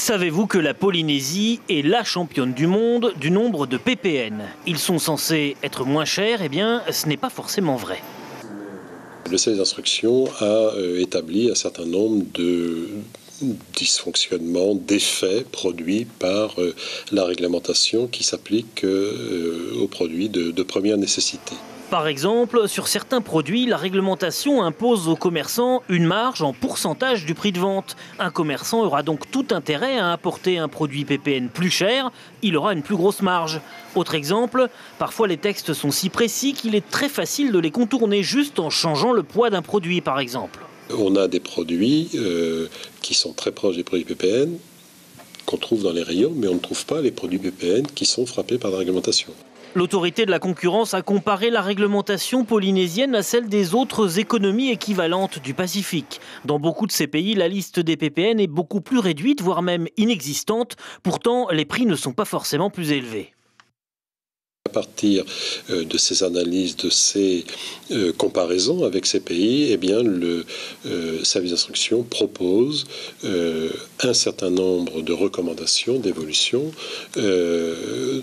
Savez-vous que la Polynésie est la championne du monde du nombre de ppn? Ils sont censés être moins chers, eh bien ce n'est pas forcément vrai. Le service d'instruction a établi un certain nombre de dysfonctionnements, d'effets produits par la réglementation qui s'applique aux produits de première nécessité. Par exemple, sur certains produits, la réglementation impose aux commerçants une marge en pourcentage du prix de vente. Un commerçant aura donc tout intérêt à importer un produit ppn plus cher, il aura une plus grosse marge. Autre exemple, parfois les textes sont si précis qu'il est très facile de les contourner juste en changeant le poids d'un produit par exemple. On a des produits qui sont très proches des produits ppn qu'on trouve dans les rayons, mais on ne trouve pas les produits ppn qui sont frappés par la réglementation. L'autorité de la concurrence a comparé la réglementation polynésienne à celle des autres économies équivalentes du Pacifique. Dans beaucoup de ces pays, la liste des ppn est beaucoup plus réduite, voire même inexistante. Pourtant, les prix ne sont pas forcément plus élevés. À partir de ces analyses, de ces comparaisons avec ces pays, eh bien, le service d'instruction propose un certain nombre de recommandations, d'évolutions de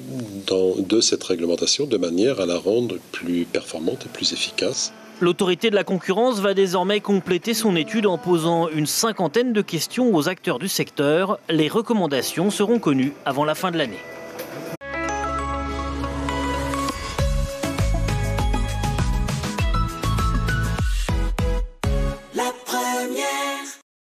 cette réglementation de manière à la rendre plus performante et plus efficace. L'autorité de la concurrence va désormais compléter son étude en posant une cinquantaine de questions aux acteurs du secteur. Les recommandations seront connues avant la fin de l'année.